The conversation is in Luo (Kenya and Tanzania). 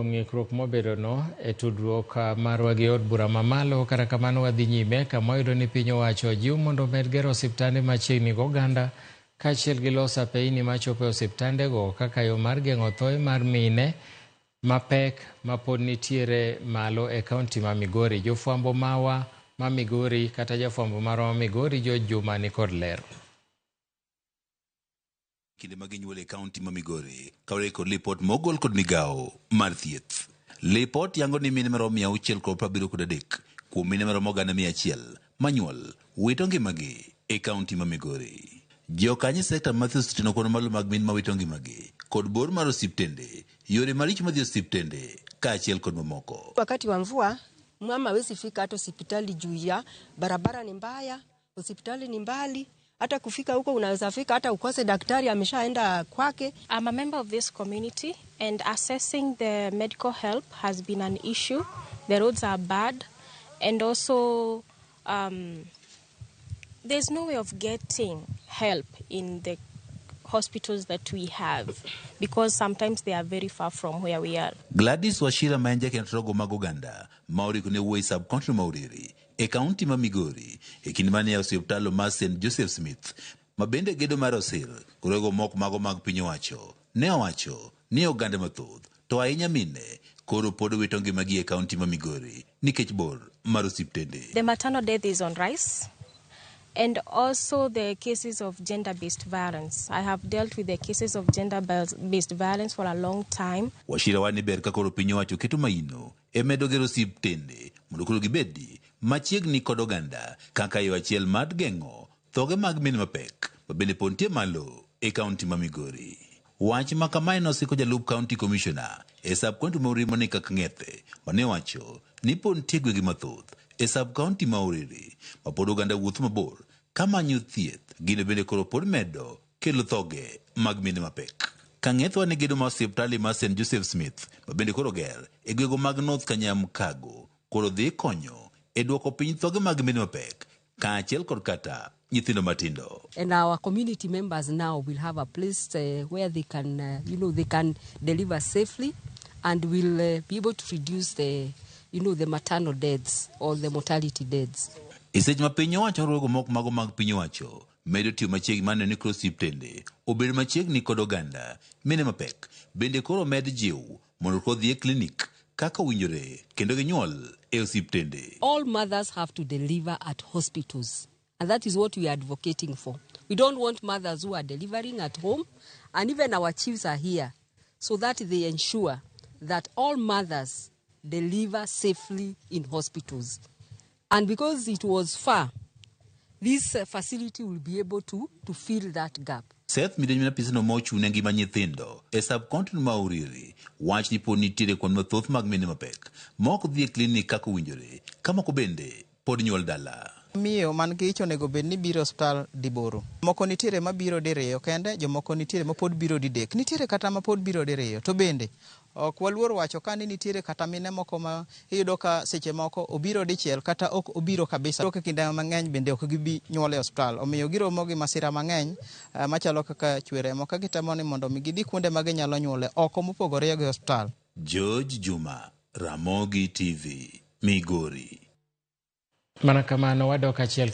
Ng'ikruok mobedo no e tudruok marwa gi od bura mamalo kata kamano wadhi nyime kama wayudo ni piny owacho jiwo mondo omed gero osiptande machiegni goganda kaachiel gi loso apeyni machopo e osiptandego kaka yo mar geng'o thoe mar mine mapek mapod nitiere malo e kaunti ma Migori. Jofwambo mawa ma Migori kata jafwambo marwa ma Migori George Juma ni kod lero. Kinde maginyuole kaunti ma Migori kaore kod lipot mogol kod migao mar thieth. Lipot yango ni mine maromo 673 kuom mine maromo 100 manyuol wito ngimagi e kaunti ma Migori. Jokanyo sekta Matthews tino kono malo mag min mawito ngimagi kod bor mar osiptende, yore maricho madhi osiptende kaachiel kod mamoko. Wakati wa mvua mama hawezi fika hata hospitali juu ya barabara ni mbaya, hospitali ni mbali. Hata kufika huko unaweza fika hata ukose daktari ameshaenda kwake. I'm a member of this community and assessing the medical help has been an issue. The roads are bad and also there's no way of getting help in the hospitals that we have because sometimes they are very far from where we are. Gladys Wachira maenja kentrogo magoganda maori kune wuoi sub-county mauriri e kaunti ma Migori e kinde mane ya osiptalo mar St. Joseph Smith mabende gedo mar osir kurego mok mago mag piny owacho ne owacho ni oganda mathoth to ahinya mine koro pod wito ngimagi e kaunti ma Migori nikech bor mar osiptende. The maternal death is on rise. And also the cases of gender-based violence. I have dealt with the cases of gender-based violence for a long time. Wachira wani ber ka koro piny owacho keto maino e medo gero osiptende mondo koro gibedi machiegni kod oganda kaka yo achiel mar geng'o thoge mag mine mapek mabende pod nitie malo e kaunti ma Migori. Wach ma kamae nosiko jalup county commissioner e sub-county ma Uriri Monica Kang'ethe mane wacho ni pod nitie gwenge mathoth e sub-county ma Uriri ma pod oganda wuoth mabor kamanyo thieth gine bende koro pod medo kelo thoge mag mine mapek. Kang'ethe wane gedo ma osiptali mar St. Joseph Smith mabende koro ger e gwego mag North Kanyamkago koro dhi konyo e duoko piny thoge mag mine mapek kaachiel kod kata nyithindo matindo. And our community members now will have a place where they can, they can deliver safely and will be able to reduce the maternal deaths or the mortality deaths. Iseche ma piny owacho rogo mok mago mag piny owacho medo tiyo machiegni mane ni koro osiptende obedo machiegni kod oganda mine mapek bende koro med jiw mondo kodhi e klinik kaka winjore kendo ginyuol e osiptende. All mothers have to deliver at hospitals and that is what we are advocating for. We don't want mothers who are delivering at home, and even our chiefs are here so that they ensure that all mothers deliver safely in hospitals. And because it was far, this facility will be able to fill that gap. Seth midenyo pisano mochune ngima nyithindo e sub-county ma Uriri wach ni pod nitiere kwan mathoth mag mine mapek mok dhi e klinik kaka winjore kamoko bende pod nyuol dala. Miyo man gi ich onego bed ni biro osiptal diboro. Moko nitiere mabiro diriyo kende, jomoko nitiere mapod biro didek. Nitiere kata mapod biro diriyo. To bende ok waluor wacho ka ni nitiere kata mine moko ma iyudo ka seche moko obiro dichiel kata ok obiro kabisa. Ka kinde mang'eny bende ok gibi nyuol e osiptal. Omiyo giromo gi masira mang'eny machalo kaka chwere mo ka gitemo ni mondo mi gidhi kuonde ma ginyalo nyuole oko mopogore gi osiptal. George Juma, Ramogi TV, Migori. Mana kamano wadok achiel